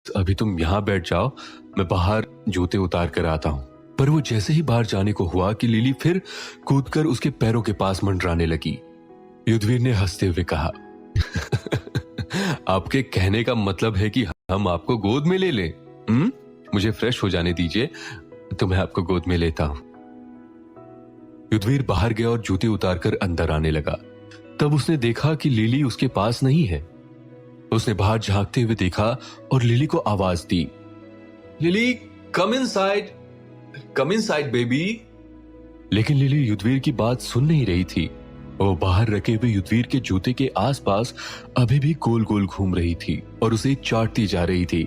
अभी तुम यहाँ बैठ जाओ, मैं बाहर जूते उतार कर आता हूँ। पर वो जैसे ही बाहर जाने को हुआ कि लिली फिर कूदकर उसके पैरों के पास मंडराने लगी। युद्धवीर ने हंसते हुए कहा, आपके कहने का मतलब है कि हम आपको गोद में ले लें? मुझे फ्रेश हो जाने दीजिए, तो मैं आपको गोद में लेता हूं। युद्धवीर बाहर गया और जूते उतारकर अंदर आने लगा। तब उसने देखा कि लिली उसके पास नहीं है। उसने बाहर झांकते हुए देखा और लिली को आवाज दी, लिली, कम इनसाइड बेबी। लेकिन लिली युद्धवीर की बात सुन नहीं रही थी। वो बाहर रखे हुए युद्धवीर के जूते के आसपास अभी भी गोल गोल घूम रही थी और उसे चाटती जा रही थी।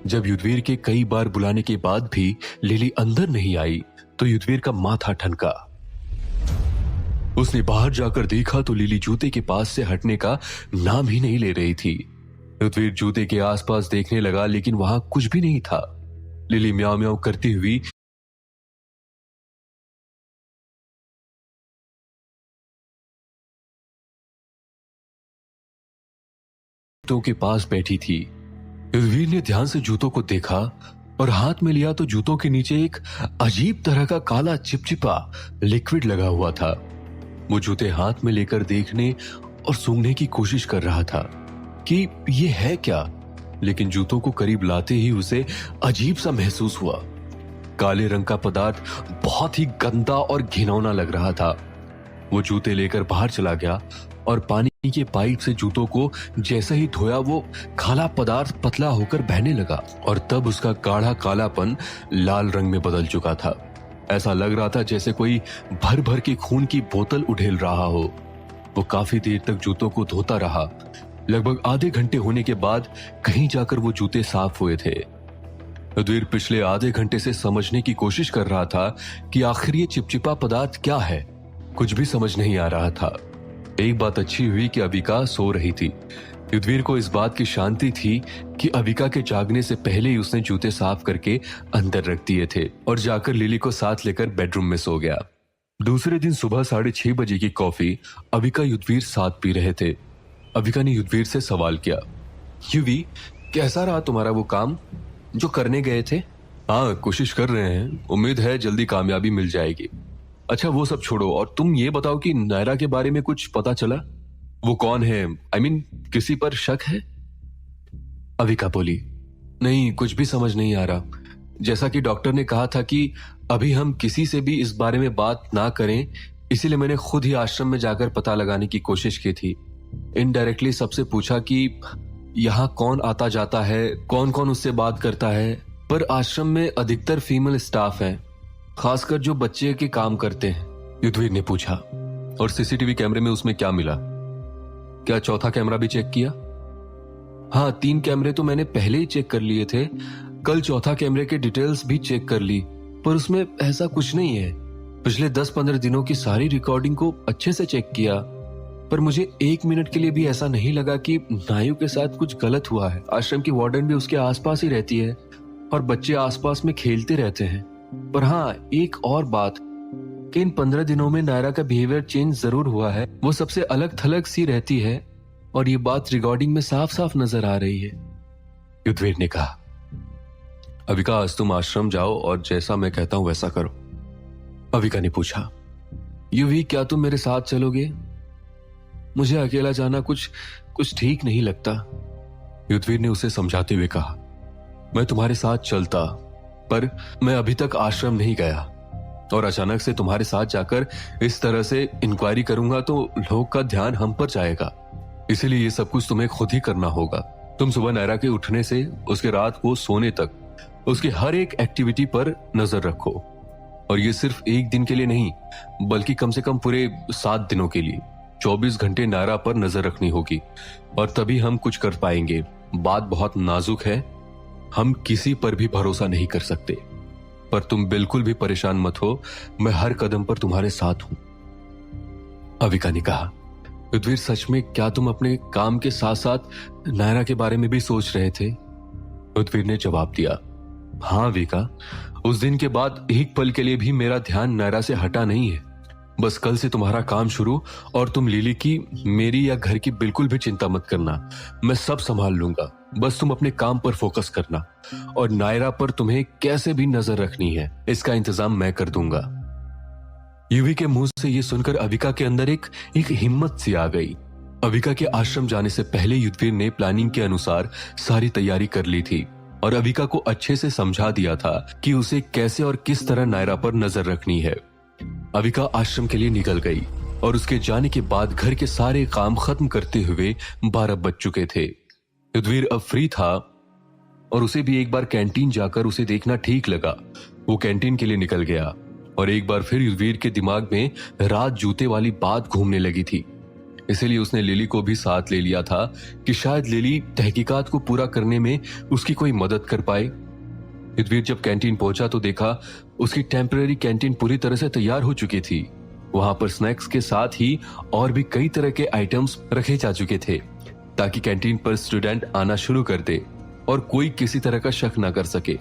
जब युद्धवीर के कई बार बुलाने के बाद भी लिली अंदर नहीं आई तो युद्धवीर का माथा ठनका। उसने बाहर जाकर देखा तो लिली जूते के पास से हटने का नाम ही नहीं ले रही थी। युद्धवीर जूते के आसपास देखने लगा लेकिन वहां कुछ भी नहीं था। लिली म्याऊ म्याऊ करती हुई जूतों के पास बैठी थी। युद्धवीर ने ध्यान से जूतों को देखा और हाथ में लिया तो जूतों के नीचे एक अजीब तरह का काला चिपचिपा लिक्विड लगा हुआ था। वो जूते हाथ में लेकर देखने और सूंघने की कोशिश कर रहा था कि ये है क्या, लेकिन जूतों को करीब लाते ही उसे अजीब सा महसूस हुआ। काले रंग का पदार्थ बहुत ही गंदा और घिनौना लग रहा था। वो जूते लेकर बाहर चला गया और पानी के पाइप से जूतों को जैसे ही धोया वो काला पदार्थ पतला होकर बहने लगा और तब उसका गाढ़ा कालापन लाल रंग में बदल चुका था। ऐसा लग रहा था जैसे कोई भर भर के खून की बोतल उड़ेल रहा हो। वो काफी देर तक जूतों को धोता रहा। लगभग आधे घंटे होने के बाद कहीं जाकर वो जूते साफ हुए थे। युद्धवीर पिछले आधे घंटे से समझने की कोशिश कर रहा था कि आखिर ये चिपचिपा पदार्थ क्या है। कुछ भी समझ नहीं आ रहा था। एक बात अच्छी हुई कि अबिका सो रही थी। युद्धवीर को इस बात की शांति थी कि अबिका के जागने से पहले ही उसने जूते साफ करके अंदर रख दिए थे और जाकर लिली को साथ लेकर बेडरूम में सो गया। दूसरे दिन सुबह 6:30 बजे की कॉफी अबिका युद्धवीर साथ पी रहे थे। अबिका ने युद्धवीर से सवाल किया, युवी, कैसा रहा तुम्हारा वो काम जो करने गए थे? हाँ, कोशिश कर रहे हैं, उम्मीद है जल्दी कामयाबी मिल जाएगी। अच्छा वो सब छोड़ो और तुम ये बताओ कि नायरा के बारे में कुछ पता चला? वो कौन है? I mean, किसी पर शक है? अविका बोली, नहीं, कुछ भी समझ नहीं आ रहा। जैसा कि डॉक्टर ने कहा था कि अभी हम किसी से भी इस बारे में बात ना करें, इसीलिए मैंने खुद ही आश्रम में जाकर पता लगाने की कोशिश की थी। इनडायरेक्टली सबसे पूछा कि यहाँ कौन आता जाता है, कौन कौन उससे बात करता है, पर आश्रम में अधिकतर फीमेल स्टाफ है, खासकर जो बच्चे के काम करते हैं। युद्धवीर ने पूछा, और सीसीटीवी कैमरे में उसमें क्या मिला? क्या चौथा कैमरा भी चेक किया? हाँ, 3 कैमरे तो मैंने पहले ही चेक कर लिए थे। कल चौथा कैमरे के डिटेल्स भी चेक कर ली, पर उसमें ऐसा कुछ नहीं है। पिछले 10-15 दिनों की सारी रिकॉर्डिंग को अच्छे से चेक किया, पर मुझे 1 मिनट के लिए भी ऐसा नहीं लगा कि नायु के साथ कुछ गलत हुआ है। आश्रम की वार्डन भी उसके आसपास ही रहती है और बच्चे आसपास में खेलते रहते हैं। पर हाँ, एक और बात कि इन 15 दिनों में नायरा का बिहेवियर चेंज जरूर हुआ है। वो सबसे अलग थलग सी रहती है और ये बात रिकॉर्डिंग में साफ साफ नजर आ रही है। युद्धवीर ने कहा, अविका, आज तुम आश्रम जाओ और जैसा मैं कहता हूं वैसा करो। अविका ने पूछा, युवी, क्या तुम मेरे साथ चलोगे? मुझे अकेला जाना कुछ ठीक नहीं लगता। युद्धवीर ने उसे समझाते हुए कहा, मैं तुम्हारे साथ चलता, पर मैं अभी तक आश्रम नहीं गया और अचानक से तुम्हारे साथ जाकर इस तरह से इंक्वायरी करूंगा तो लोग का ध्यान हम पर जाएगा। इसीलिए ये सब कुछ तुम्हें खुद ही करना होगा। तुम सुबह नायरा के उठने से उसके रात को सोने तक उसकी हर एक एक्टिविटी पर नजर रखो, और ये सिर्फ 1 दिन के लिए नहीं, बल्कि कम से कम पूरे 7 दिनों के लिए 24 घंटे नायरा पर नजर रखनी होगी, और तभी हम कुछ कर पाएंगे। बात बहुत नाजुक है, हम किसी पर भी भरोसा नहीं कर सकते, पर तुम बिल्कुल भी परेशान मत हो, मैं हर कदम पर तुम्हारे साथ हूं। अविका ने कहा, युद्धवीर, सच में क्या तुम अपने काम के साथ साथ नायरा के बारे में भी सोच रहे थे? युद्धवीर ने जवाब दिया, हाँ अविका, उस दिन के बाद एक पल के लिए भी मेरा ध्यान नायरा से हटा नहीं है। बस कल से तुम्हारा काम शुरू, और तुम लिली की, मेरी या घर की बिल्कुल भी चिंता मत करना। मैं सब संभाल लूंगा। बस तुम अपने काम पर फोकस करना, और नायरा पर तुम्हें कैसे भी नजर रखनी है, इसका इंतजाम मैं कर दूंगा। युवी के मुंह से ये सुनकर अविका के अंदर एक हिम्मत सी आ गई। अविका के आश्रम जाने से पहले युद्धवीर ने प्लानिंग के अनुसार सारी तैयारी कर ली थी और अविका को अच्छे से समझा दिया था कि उसे कैसे और किस तरह नायरा पर नजर रखनी है। अविका आश्रम के लिए निकल गई और उसके जाने के बाद घर के सारे काम खत्म करते हुए 12 बज चुके थे। युद्धवीर अब फ्री था और उसे भी एक बार कैंटीन जाकर उसे देखना ठीक लगा। वो कैंटीन के लिए निकल गया और एक बार फिर युद्धवीर के दिमाग में रात जूते वाली बात घूमने लगी थी। इसलिए उसने लिली को भी साथ ले लिया था कि शायद लिली तहकीकात को पूरा करने में उसकी कोई मदद कर पाए। युद्धवीर जब कैंटीन पहुंचा तो देखा उसकी टेम्पररी कैंटीन पूरी तरह से तैयार हो चुकी थी। वहां पर स्नैक्स के साथ ही और भी कई तरह के आइटम्स रखे जा चुके थे ताकि कैंटीन पर स्टूडेंट आना शुरू कर दे और कोई किसी तरह का शक ना कर सके।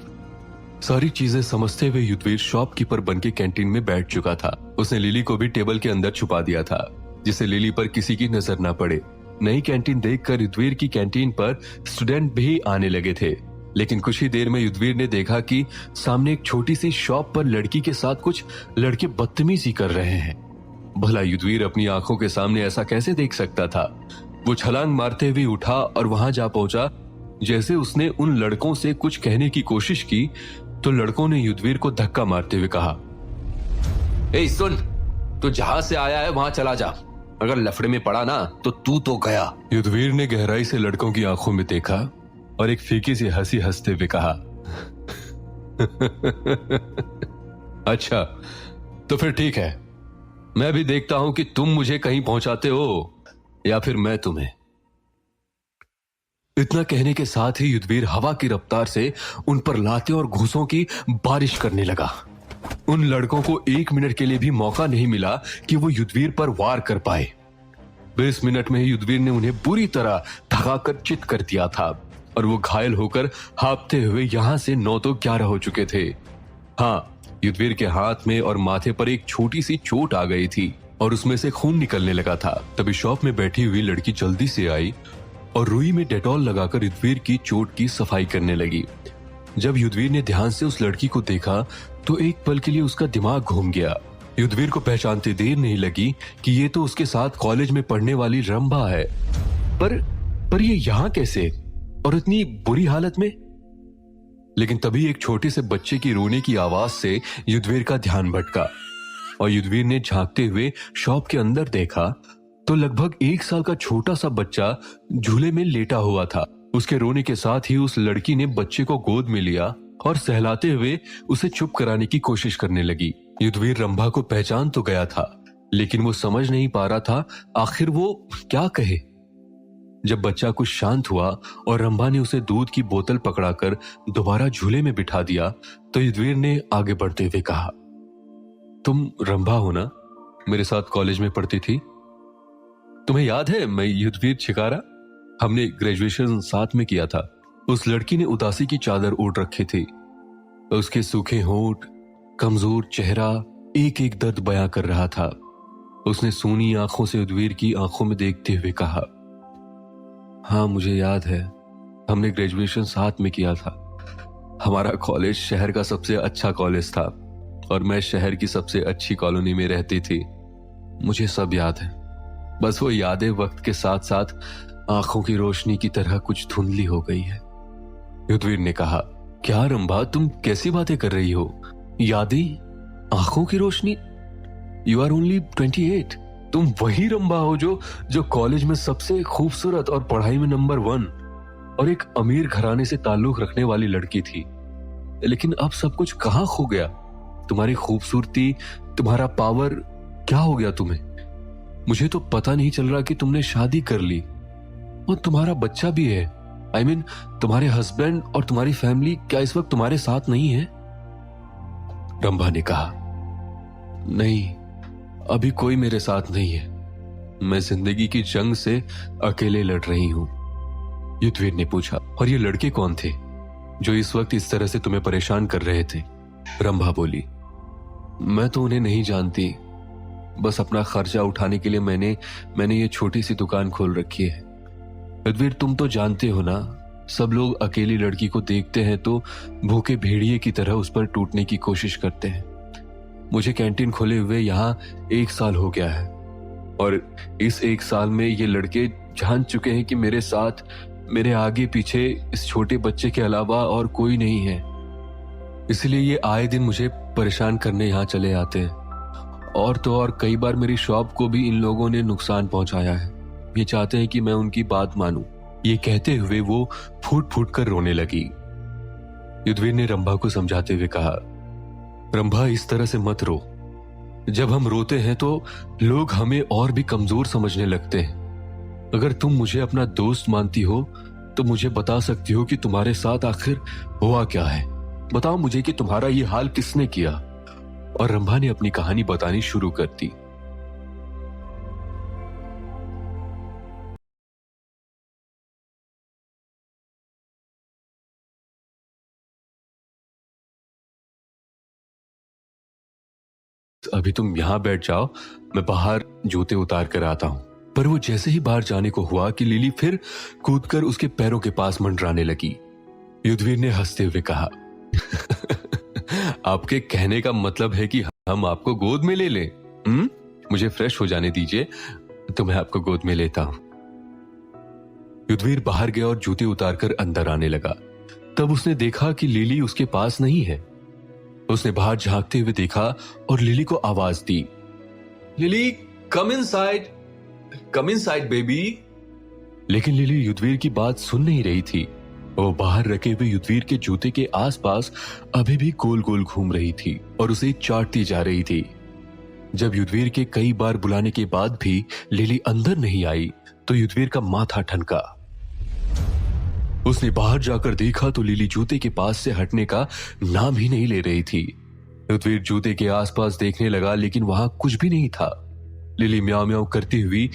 सारी चीजें समझते हुए युद्धवीर शॉपकीपर बनके कैंटीन में बैठ चुका था। उसने लिली को भी टेबल के अंदर छुपा दिया था जिससे लिली पर किसी की नजर ना पड़े। नई कैंटीन देखकर युद्धवीर की कैंटीन पर स्टूडेंट भी आने लगे थे, लेकिन कुछ ही देर में युद्धवीर ने देखा कि सामने एक छोटी सी शॉप पर लड़की के साथ कुछ लड़के बदतमीजी कर रहे हैं। भला युद्धवीर अपनी आंखों के सामने ऐसा कैसे देख सकता था। वो छलांग मारते हुए उठा और वहां जा पहुंचा। जैसे उसने उन लड़कों से कुछ कहने की कोशिश की तो लड़कों ने युद्धवीर को धक्का मारते हुए कहा, ए सुन, तू जहां से आया है वहां चला जा, अगर लफड़े में पड़ा ना तो तू तो गया। युद्धवीर ने गहराई से लड़कों की आंखों में देखा और एक फीकी सी हंसी हंसते हुए कहा, अच्छा तो फिर ठीक है, मैं भी देखता हूं कि तुम मुझे कहीं पहुंचाते हो या फिर मैं तुम्हें। इतना कहने के साथ ही युद्धवीर हवा की रफ्तार से उन पर लाते और घूंसों की बारिश करने लगा। उन लड़कों को 1 मिनट के लिए भी मौका नहीं मिला कि वो युद्धवीर पर वार कर पाए। 20 मिनट में ही युद्धवीर ने उन्हें बुरी तरह थकाकर चित कर दिया था और वो घायल होकर हाँफते हुए यहां से 9 तो 11 हो चुके थे। हाँ, युद्धवीर के हाथ में और माथे पर एक छोटी सी चोट आ गई थी और उसमें से खून निकलने लगा था। तभी शॉप में बैठी हुई लड़की जल्दी से आई और रुई में डेटॉल लगाकर युद्धवीर की चोट की सफाई करने लगी। जब युद्धवीर ने ध्यान से उस लड़की को देखा तो एक पल के लिए उसका दिमाग घूम गया। युद्धवीर को पहचानते देर नहीं लगी कि ये तो उसके साथ कॉलेज में पढ़ने वाली रंभा है। पर ये यहाँ कैसे और इतनी बुरी हालत में? लेकिन तभी एक छोटे से बच्चे की रोने की आवाज से युद्धवीर का ध्यान भटका और युद्धवीर ने झांकते हुए शॉप के अंदर देखा तो लगभग 1 साल का छोटा सा बच्चा झूले में लेटा हुआ था। उसके रोने के साथ ही उस लड़की ने बच्चे को गोद में लिया और सहलाते हुए उसे चुप कराने की कोशिश करने लगी। युद्धवीर रंभा को पहचान तो गया था, लेकिन वो समझ नहीं पा रहा था आखिर वो क्या कहे। जब बच्चा कुछ शांत हुआ और रंभा ने उसे दूध की बोतल पकड़ाकर दोबारा झूले में बिठा दिया तो युद्धवीर ने आगे बढ़ते हुए कहा, तुम रंभा हो ना, मेरे साथ कॉलेज में पढ़ती थी? तुम्हें याद है मैं युद्धवीर छिकारा, हमने ग्रेजुएशन साथ में किया था। उस लड़की ने उदासी की चादर ओढ़ रखी थी। उसके सूखे होंठ, कमजोर चेहरा एक एक दर्द बयां कर रहा था। उसने सूनी आंखों से युद्धवीर की आंखों में देखते हुए कहा, हाँ मुझे याद है, हमने ग्रेजुएशन साथ में किया था। हमारा कॉलेज शहर का सबसे अच्छा कॉलेज था और मैं शहर की सबसे अच्छी कॉलोनी में रहती थी। मुझे सब याद है, बस वो यादें वक्त के साथ साथ आंखों की रोशनी की तरह कुछ धुंधली हो गई है। युद्धवीर ने कहा, क्या रंभा, तुम कैसी बातें कर रही हो? यादें, आंखों की रोशनी? You are only 28। तुम वही रंभा हो जो कॉलेज में सबसे खूबसूरत और पढ़ाई में नंबर 1 और एक अमीर घराने से ताल्लुक रखने वाली लड़की थी। लेकिन अब सब कुछ कहां खो गया? तुम्हारी खूबसूरती, तुम्हारा पावर, क्या हो गया तुम्हें? मुझे तो पता नहीं चल रहा कि तुमने शादी कर ली और तुम्हारा बच्चा भी है। I mean, तुम्हारे हस्बैंड और तुम्हारी फैमिली क्या इस वक्त तुम्हारे साथ नहीं है? रंभा ने कहा, नहीं, अभी कोई मेरे साथ नहीं है। मैं जिंदगी की जंग से अकेले लड़ रही हूं। युद्धवीर ने पूछा, और ये लड़के कौन थे जो इस वक्त इस तरह से तुम्हें परेशान कर रहे थे? रंभा बोली, मैं तो उन्हें नहीं जानती, बस अपना खर्चा उठाने के लिए मैंने ये छोटी सी दुकान खोल रखी है। युद्धवीर, तुम तो जानते हो ना, सब लोग अकेली लड़की को देखते हैं तो भूखे भेड़िए की तरह उस पर टूटने की कोशिश करते हैं। मुझे कैंटीन खोले हुए यहाँ 1 साल हो गया है और इस 1 साल में ये लड़के जान चुके हैं कि मेरे साथ, मेरे आगे पीछे इस छोटे बच्चे के अलावा और कोई नहीं है। इसलिए ये आए दिन मुझे परेशान करने यहाँ चले आते हैं। और तो और कई बार मेरी शॉप को भी इन लोगों ने नुकसान पहुंचाया है। ये चाहते हैं कि मैं उनकी बात मानूं। ये कहते हुए वो फूट फूट कर रोने लगी। युद्धवीर ने रंभा को समझाते हुए कहा, रंभा, इस तरह से मत रो। जब हम रोते हैं तो लोग हमें और भी कमजोर समझने लगते हैं। अगर तुम मुझे अपना दोस्त मानती हो तो मुझे बता सकती हो कि तुम्हारे साथ आखिर हुआ क्या है। बताओ मुझे कि तुम्हारा ये हाल किसने किया। और रंभा ने अपनी कहानी बतानी शुरू कर दी। अभी तुम यहां बैठ जाओ, मैं बाहर जूते उतार कर आता हूं। पर वो जैसे ही बाहर जाने को हुआ कि लिली फिर कूदकर उसके पैरों के पास मंडराने लगी। युद्धवीर ने हंसते हुए कहा, आपके कहने का मतलब है कि हम आपको गोद में ले लें? मुझे फ्रेश हो जाने दीजिए तो मैं आपको गोद में लेता हूं। युद्धवीर बाहर गया और जूते उतारकर अंदर आने लगा। तब उसने देखा कि लिली उसके पास नहीं है। उसने बाहर झांकते हुए देखा और लिली को आवाज दी, लिली, कम इनसाइड बेबी। लेकिन लिली युद्धवीर की बात सुन नहीं रही थी। वो बाहर रखे हुए युद्धवीर के जूते के आसपास अभी भी गोल गोल घूम रही थी और उसे चाटती जा रही थी। जब युद्धवीर के कई बार बुलाने के बाद भी लिली अंदर नहीं आई तो युद्धवीर का माथा ठनका। उसने बाहर जाकर देखा तो लिली जूते के पास से हटने का नाम ही नहीं ले रही थी। युद्धवीर जूते के आसपास देखने लगा लेकिन वहां कुछ भी नहीं था। लिली म्याऊं म्याऊं करती हुई